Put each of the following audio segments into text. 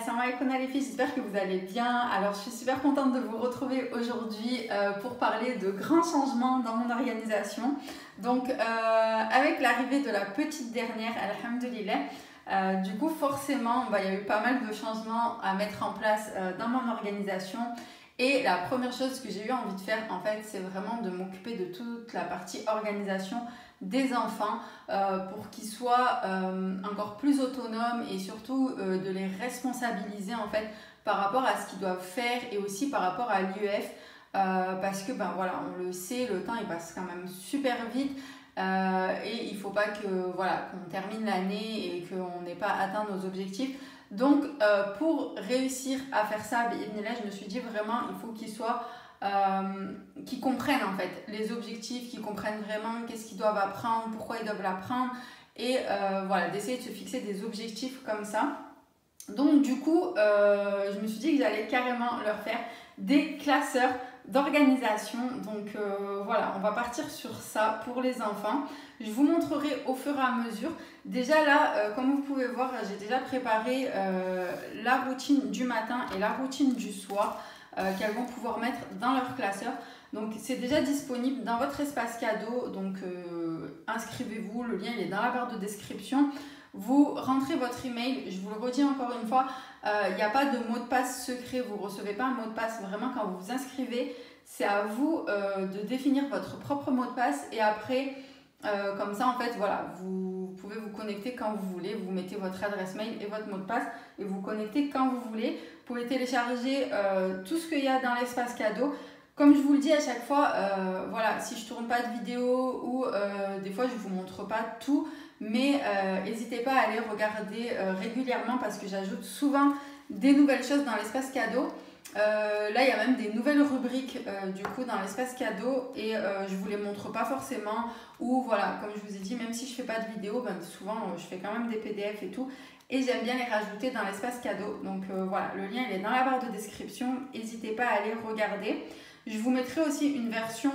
Assalamu alaikum les filles, j'espère que vous allez bien. Alors je suis super contente de vous retrouver aujourd'hui pour parler de grands changements dans mon organisation. Donc avec l'arrivée de la petite dernière, alhamdoulilah, du coup forcément il y a eu pas mal de changements à mettre en place dans mon organisation. Et la première chose que j'ai eu envie de faire en fait, c'est vraiment de m'occuper de toute la partie organisation des enfants pour qu'ils soient encore plus autonomes et surtout de les responsabiliser en fait par rapport à ce qu'ils doivent faire et aussi par rapport à l'IEF parce que voilà, on le sait, le temps il passe quand même super vite et il ne faut pas que qu'on termine l'année et qu'on n'ait pas atteint nos objectifs. Donc pour réussir à faire ça, je me suis dit vraiment il faut qu'ils soient qui comprennent en fait les objectifs, qui comprennent vraiment qu'est-ce qu'ils doivent apprendre, pourquoi ils doivent l'apprendre et d'essayer de se fixer des objectifs comme ça. Donc du coup je me suis dit que j'allais carrément leur faire des classeurs d'organisation. Donc on va partir sur ça pour les enfants. Je vous montrerai au fur et à mesure. Déjà là, comme vous pouvez voir, j'ai déjà préparé la routine du matin et la routine du soir qu'elles vont pouvoir mettre dans leur classeur. Donc c'est déjà disponible dans votre espace cadeau. Donc inscrivez-vous, le lien il est dans la barre de description. Vous rentrez votre email, je vous le redis encore une fois, il n'y a pas de mot de passe secret, vous ne recevez pas un mot de passe. Vraiment quand vous vous inscrivez, c'est à vous de définir votre propre mot de passe et après comme ça en fait vous pouvez vous connecter quand vous voulez, vous mettez votre adresse mail et votre mot de passe et vous connectez quand vous voulez. Vous pouvez télécharger tout ce qu'il y a dans l'espace cadeau. Comme je vous le dis à chaque fois, si je tourne pas de vidéo ou des fois je vous montre pas tout, mais n'hésitez pas à aller regarder régulièrement parce que j'ajoute souvent des nouvelles choses dans l'espace cadeau. Là il y a même des nouvelles rubriques du coup dans l'espace cadeau et je vous les montre pas forcément ou comme je vous ai dit, même si je fais pas de vidéo, souvent je fais quand même des PDF et tout et j'aime bien les rajouter dans l'espace cadeau. Donc le lien il est dans la barre de description, n'hésitez pas à aller regarder. Je vous mettrai aussi une version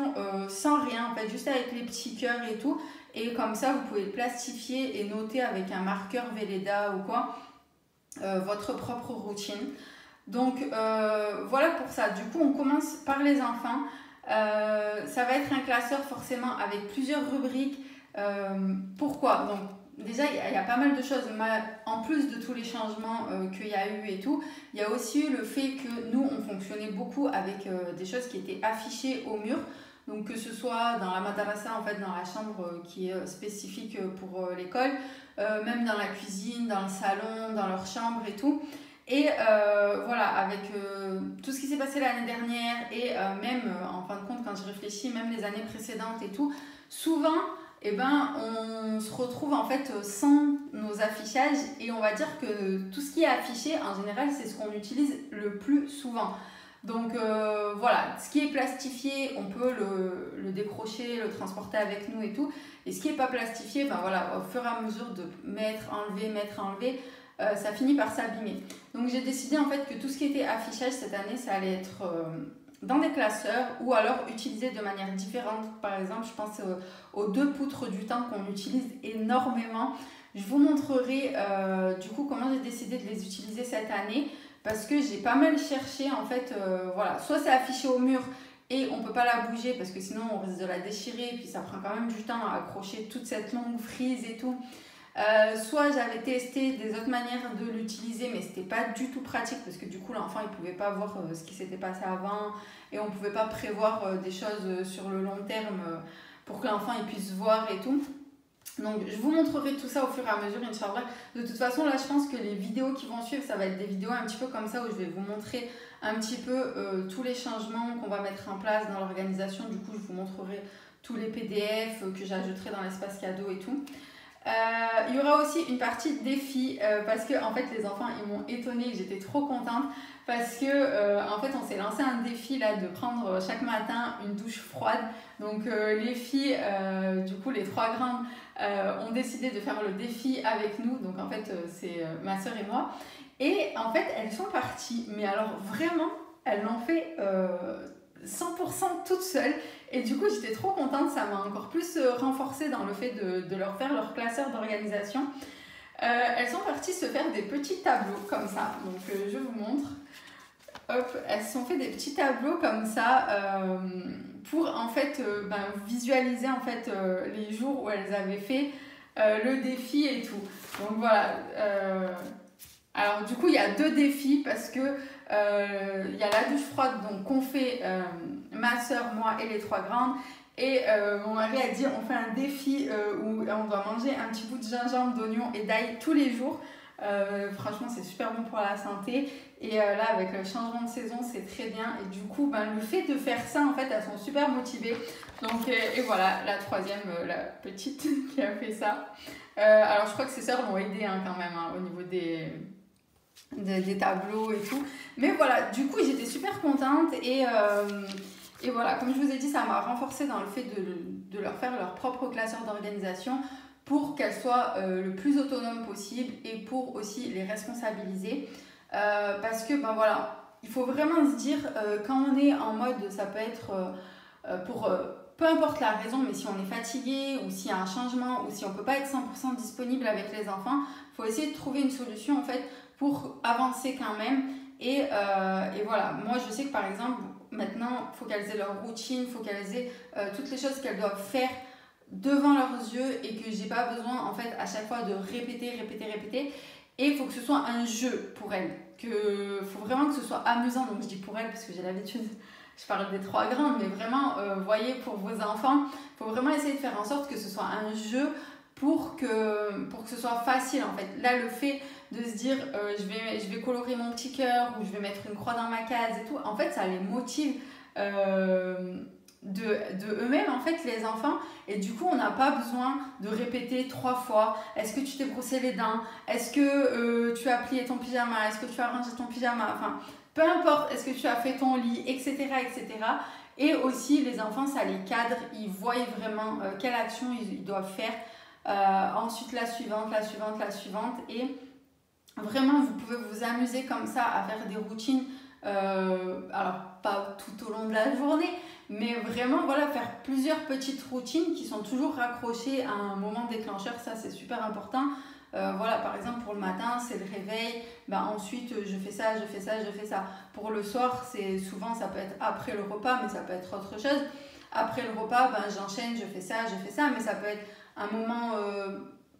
sans rien en fait, juste avec les petits cœurs et tout et comme ça vous pouvez le plastifier et noter avec un marqueur Velleda ou quoi votre propre routine. Donc voilà pour ça. Du coup on commence par les enfants. Ça va être un classeur forcément avec plusieurs rubriques. Pourquoi? Donc déjà il y a pas mal de choses, mais en plus de tous les changements qu'il y a eu et tout, il y a aussi eu le fait que nous on fonctionnait beaucoup avec des choses qui étaient affichées au mur. Donc que ce soit dans la madrasa, en fait dans la chambre qui est spécifique pour l'école, même dans la cuisine, dans le salon, dans leur chambre et tout. Et avec tout ce qui s'est passé l'année dernière et même en fin de compte quand je réfléchis, même les années précédentes et tout, souvent on se retrouve en fait sans nos affichages et on va dire que tout ce qui est affiché en général c'est ce qu'on utilise le plus souvent. Donc ce qui est plastifié on peut le décrocher, le transporter avec nous et tout, et ce qui n'est pas plastifié, au fur et à mesure de mettre, enlever, ça finit par s'abîmer. Donc j'ai décidé en fait que tout ce qui était affichage cette année ça allait être dans des classeurs ou alors utilisé de manière différente. Par exemple je pense aux 2 poutres du temps qu'on utilise énormément. Je vous montrerai du coup comment j'ai décidé de les utiliser cette année parce que j'ai pas mal cherché en fait, soit c'est affiché au mur et on peut pas la bouger parce que sinon on risque de la déchirer et puis ça prend quand même du temps à accrocher toute cette longue frise et tout. Soit j'avais testé des autres manières de l'utiliser mais c'était pas du tout pratique parce que du coup l'enfant il pouvait pas voir ce qui s'était passé avant et on pouvait pas prévoir des choses sur le long terme pour que l'enfant il puisse voir et tout. Donc je vous montrerai tout ça au fur et à mesure, Inch'Allah. De toute façon là je pense que les vidéos qui vont suivre ça va être des vidéos un petit peu comme ça où je vais vous montrer un petit peu tous les changements qu'on va mettre en place dans l'organisation. Du coup je vous montrerai tous les PDF que j'ajouterai dans l'espace cadeau et tout. Il y aura aussi une partie défi parce que en fait les enfants ils m'ont étonnée, j'étais trop contente parce que en fait on s'est lancé un défi là de prendre chaque matin une douche froide. Donc les filles du coup les 3 grandes ont décidé de faire le défi avec nous. Donc en fait c'est ma soeur et moi et en fait elles sont parties mais alors vraiment elles l'ont fait 100% toutes seules et du coup j'étais trop contente, ça m'a encore plus renforcée dans le fait de leur faire leur classeur d'organisation. Elles sont parties se faire des petits tableaux comme ça. Donc je vous montre. Hop, elles se sont fait des petits tableaux comme ça pour en fait visualiser en fait les jours où elles avaient fait le défi et tout. Donc voilà. Alors du coup il y a 2 défis parce que il y a la douche froide donc qu'on fait ma soeur, moi et les 3 grandes. Et mon mari a dit on fait un défi où on doit manger un petit bout de gingembre, d'oignon et d'ail tous les jours. Franchement c'est super bon pour la santé et là avec le changement de saison c'est très bien et du coup le fait de faire ça en fait elles sont super motivées donc et voilà la 3e la petite qui a fait ça alors je crois que ses sœurs l'ont aidé quand même au niveau des tableaux et tout mais voilà du coup j'étais super contente et voilà comme je vous ai dit ça m'a renforcée dans le fait de leur faire leur propre classeur d'organisation pour qu'elles soient le plus autonomes possible et pour aussi les responsabiliser. Parce que, voilà, il faut vraiment se dire, quand on est en mode, ça peut être pour peu importe la raison, mais si on est fatigué ou s'il y a un changement ou si on ne peut pas être 100% disponible avec les enfants, il faut essayer de trouver une solution en fait pour avancer quand même. Et voilà, moi je sais que par exemple, maintenant, il faut qu'elles aient leur routine, il faut qu'elles aient toutes les choses qu'elles doivent faire devant leurs yeux et que j'ai pas besoin en fait à chaque fois de répéter et il faut que ce soit un jeu pour elles faut vraiment que ce soit amusant donc je dis pour elles parce que j'ai l'habitude je parle des 3 grandes mais vraiment voyez pour vos enfants il faut vraiment essayer de faire en sorte que ce soit un jeu pour que ce soit facile en fait là le fait de se dire je vais colorer mon petit cœur ou je vais mettre une croix dans ma case et tout en fait ça les motive de eux-mêmes en fait les enfants et du coup on n'a pas besoin de répéter 3 fois est-ce que tu t'es brossé les dents, est-ce que tu as plié ton pyjama, est-ce que tu as rangé ton pyjama, enfin peu importe, est-ce que tu as fait ton lit, etc. Et aussi les enfants ça les cadre, ils voient vraiment quelle action ils doivent faire ensuite la suivante et vraiment vous pouvez vous amuser comme ça à faire des routines alors pas tout au long de la journée mais vraiment voilà faire plusieurs petites routines qui sont toujours raccrochées à un moment déclencheur ça c'est super important voilà par exemple pour le matin c'est le réveil ensuite je fais ça pour le soir c'est souvent ça peut être après le repas mais ça peut être autre chose après le repas j'enchaîne je fais ça mais ça peut être un moment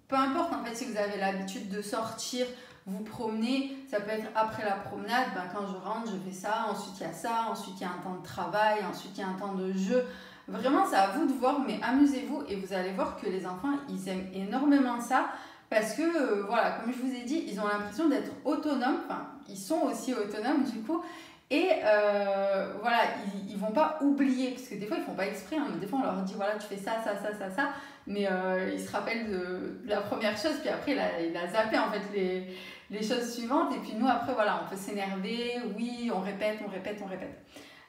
peu importe en fait si vous avez l'habitude de sortir vous promenez, ça peut être après la promenade, quand je rentre, je fais ça, ensuite il y a ça, ensuite il y a un temps de travail, ensuite il y a un temps de jeu. Vraiment, c'est à vous de voir, mais amusez-vous et vous allez voir que les enfants, ils aiment énormément ça parce que, voilà, comme je vous ai dit, ils ont l'impression d'être autonomes, ils sont aussi autonomes du coup, et voilà, ils vont pas oublier, parce que des fois ils font pas exprès, mais des fois on leur dit, voilà, tu fais ça, mais ils se rappellent de la première chose, puis après il a zappé en fait les choses suivantes et puis nous après voilà on peut s'énerver, oui on répète.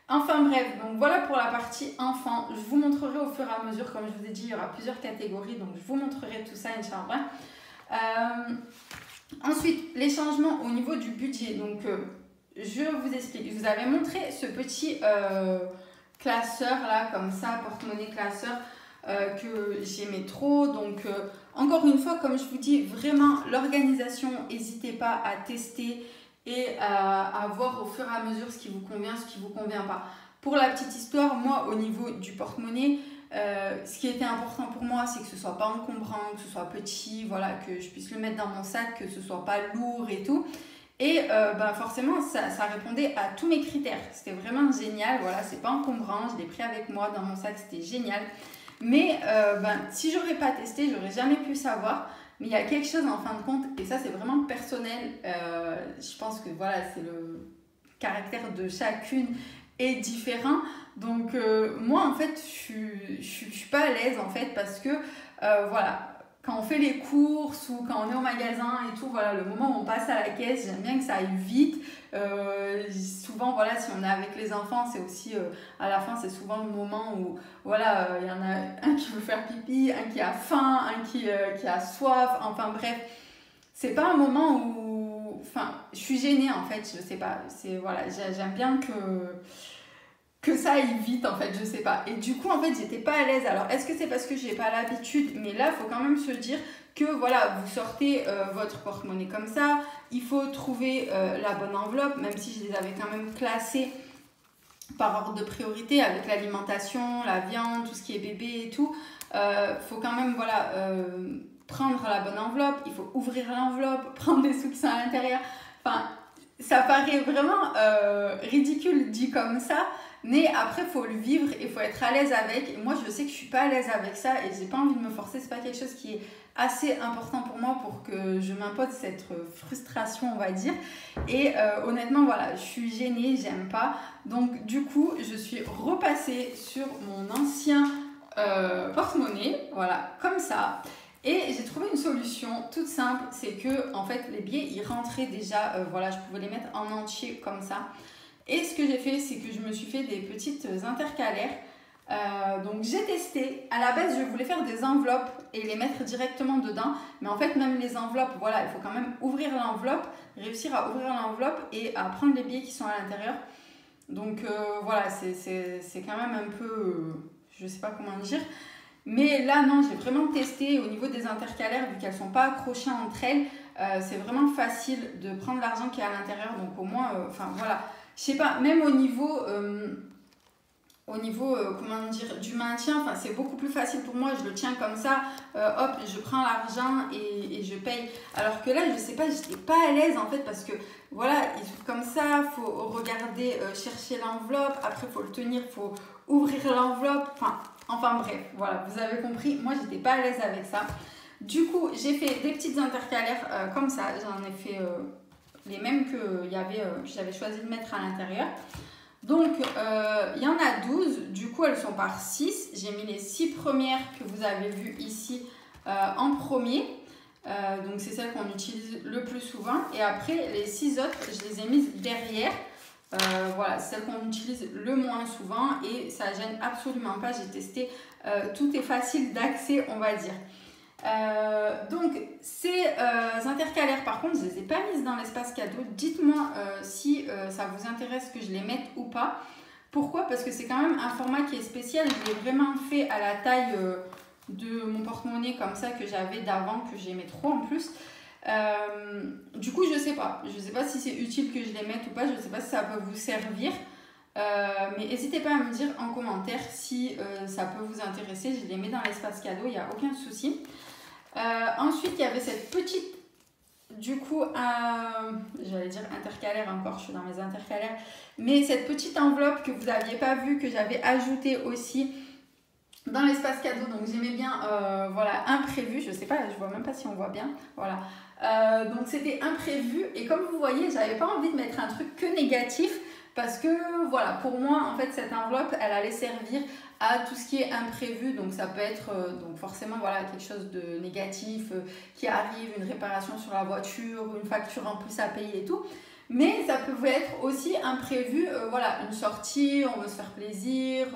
Enfin bref, donc voilà pour la partie enfant. Je vous montrerai au fur et à mesure, comme je vous ai dit il y aura plusieurs catégories donc je vous montrerai tout ça Inch'Allah. Ensuite les changements au niveau du budget, donc je vous explique, je vous avais montré ce petit classeur là comme ça, porte-monnaie classeur que j'aimais trop donc encore une fois comme je vous dis vraiment l'organisation n'hésitez pas à tester et à voir au fur et à mesure ce qui vous convient, ce qui vous convient pas. Pour la petite histoire, moi au niveau du porte-monnaie ce qui était important pour moi c'est que ce soit pas encombrant, que ce soit petit, voilà, que je puisse le mettre dans mon sac, que ce soit pas lourd et tout. Et forcément, ça répondait à tous mes critères. C'était vraiment génial. Voilà, c'est pas encombrant. Je l'ai pris avec moi dans mon sac. C'était génial. Mais si j'aurais pas testé, j'aurais jamais pu savoir. Mais il y a quelque chose en fin de compte, et ça c'est vraiment personnel. Je pense que voilà, c'est le caractère de chacune est différent. Donc moi en fait, je suis pas à l'aise en fait parce que voilà. Quand on fait les courses ou quand on est au magasin et tout, voilà, le moment où on passe à la caisse, j'aime bien que ça aille vite. Souvent, voilà, si on est avec les enfants, c'est aussi à la fin, c'est souvent le moment où, voilà, il y en a un qui veut faire pipi, un qui a faim, un qui a soif. Enfin bref, c'est pas un moment où, enfin, je suis gênée en fait. Je sais pas. C'est voilà, j'aime bien que ça aille vite en fait, je sais pas. Et du coup en fait j'étais pas à l'aise. Alors est-ce que c'est parce que j'ai pas l'habitude, mais là il faut quand même se dire que voilà, vous sortez votre porte-monnaie comme ça. Il faut trouver la bonne enveloppe, même si je les avais quand même classées par ordre de priorité avec l'alimentation, la viande, tout ce qui est bébé et tout. Faut quand même voilà, prendre la bonne enveloppe, il faut ouvrir l'enveloppe, prendre les sous qui sont à l'intérieur. Enfin, ça paraît vraiment ridicule dit comme ça, mais après, il faut le vivre et il faut être à l'aise avec. Et moi, je sais que je ne suis pas à l'aise avec ça et je n'ai pas envie de me forcer. Ce n'est pas quelque chose qui est assez important pour moi pour que je m'impose cette frustration, on va dire. Et honnêtement, voilà, je suis gênée, j'aime pas. Donc, du coup, je suis repassée sur mon ancien porte-monnaie, voilà, comme ça. Et j'ai trouvé une solution toute simple, c'est que en fait les billets ils rentraient déjà, voilà, je pouvais les mettre en entier comme ça. Et ce que j'ai fait, c'est que je me suis fait des petites intercalaires. Donc j'ai testé. À la base, je voulais faire des enveloppes et les mettre directement dedans. Mais en fait, même les enveloppes, voilà, il faut quand même ouvrir l'enveloppe, réussir à ouvrir l'enveloppe et à prendre les billets qui sont à l'intérieur. Donc voilà, c'est quand même un peu, je sais pas comment dire. Mais là, non, j'ai vraiment testé au niveau des intercalaires, vu qu'elles ne sont pas accrochées entre elles. C'est vraiment facile de prendre l'argent qui est à l'intérieur. Donc au moins, enfin voilà. Je sais pas, même au niveau comment dire, du maintien, c'est beaucoup plus facile pour moi, je le tiens comme ça, hop, je prends l'argent et je paye. Alors que là, je sais pas, j'étais pas à l'aise en fait parce que voilà, il faut comme ça, il faut regarder, chercher l'enveloppe, après il faut le tenir, il faut ouvrir l'enveloppe, enfin bref, voilà, vous avez compris, moi j'étais pas à l'aise avec ça. Du coup, j'ai fait des petites intercalaires comme ça, j'en ai fait les mêmes que j'avais choisi de mettre à l'intérieur. Donc, il y en a 12, du coup elles sont par 6. J'ai mis les 6 premières que vous avez vues ici en premier. Donc c'est celles qu'on utilise le plus souvent. Et après, les 6 autres, je les ai mises derrière. Voilà, c'est celles qu'on utilise le moins souvent et ça gêne absolument pas. J'ai testé, tout est facile d'accès, on va dire. Donc ces intercalaires par contre je les ai pas mises dans l'espace cadeau. Dites-moi si ça vous intéresse que je les mette ou pas. Pourquoi? Parce que c'est quand même un format qui est spécial. Je l'ai vraiment fait à la taille de mon porte-monnaie comme ça que j'avais d'avant, que j'aimais trop en plus. Du coup je sais pas si c'est utile que je les mette ou pas, je sais pas si ça peut vous servir. Mais n'hésitez pas à me dire en commentaire si ça peut vous intéresser. Je les mets dans l'espace cadeau, il n'y a aucun souci. Ensuite, il y avait cette petite, du coup, j'allais dire intercalaire encore, je suis dans mes intercalaires, mais cette petite enveloppe que vous n'aviez pas vue, que j'avais ajoutée aussi dans l'espace cadeau. Donc j'aimais bien, voilà, imprévu, je sais pas, je vois même pas si on voit bien, voilà. Donc c'était imprévu et comme vous voyez, j'avais pas envie de mettre un truc que négatif. Parce que voilà, pour moi, en fait, cette enveloppe, elle allait servir à tout ce qui est imprévu. Donc ça peut être donc forcément voilà, quelque chose de négatif qui arrive, une réparation sur la voiture, une facture en plus à payer et tout. Mais ça peut être aussi imprévu, voilà, une sortie, on veut se faire plaisir,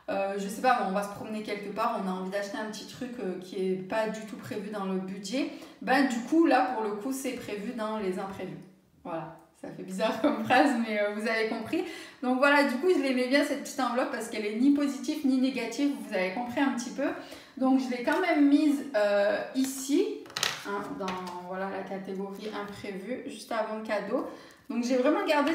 je sais pas, on va se promener quelque part, on a envie d'acheter un petit truc qui n'est pas du tout prévu dans le budget. Ben, du coup, là, pour le coup, c'est prévu dans les imprévus. Voilà. Ça fait bizarre comme phrase, mais vous avez compris. Donc voilà, du coup, je l'aimais bien cette petite enveloppe parce qu'elle est ni positive ni négative. Vous avez compris un petit peu. Donc je l'ai quand même mise ici, hein, dans voilà, la catégorie imprévu, juste avant le cadeau. Donc j'ai vraiment gardé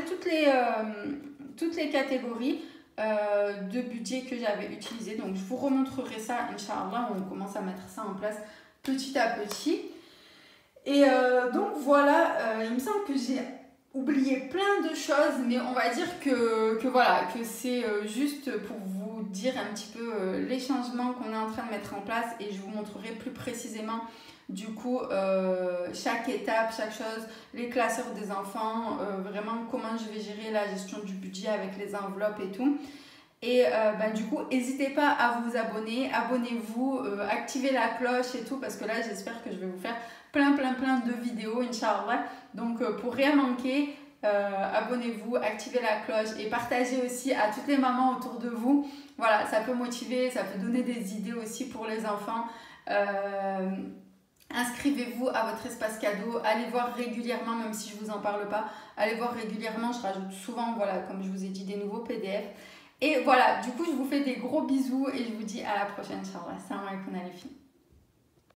toutes les catégories de budget que j'avais utilisées. Donc je vous remontrerai ça, Inch'Allah. On commence à mettre ça en place petit à petit. Et donc voilà, il me semble que j'ai oublié plein de choses, mais on va dire que voilà, que c'est juste pour vous dire un petit peu les changements qu'on est en train de mettre en place et je vous montrerai plus précisément du coup chaque étape, chaque chose, les classeurs des enfants, vraiment comment je vais gérer la gestion du budget avec les enveloppes et tout. Et du coup, n'hésitez pas à vous abonner, abonnez-vous, activez la cloche et tout parce que là, j'espère que je vais vous faire plein de vidéos, Inch'Allah. Donc, pour rien manquer, abonnez-vous, activez la cloche et partagez aussi à toutes les mamans autour de vous. Voilà, ça peut motiver, ça peut donner des idées aussi pour les enfants. Inscrivez-vous à votre espace cadeau, allez voir régulièrement, même si je ne vous en parle pas, allez voir régulièrement, je rajoute souvent, voilà, comme je vous ai dit, des nouveaux PDF. Et voilà, du coup, je vous fais des gros bisous et je vous dis à la prochaine, Inch'Allah. Salam alaikum les filles.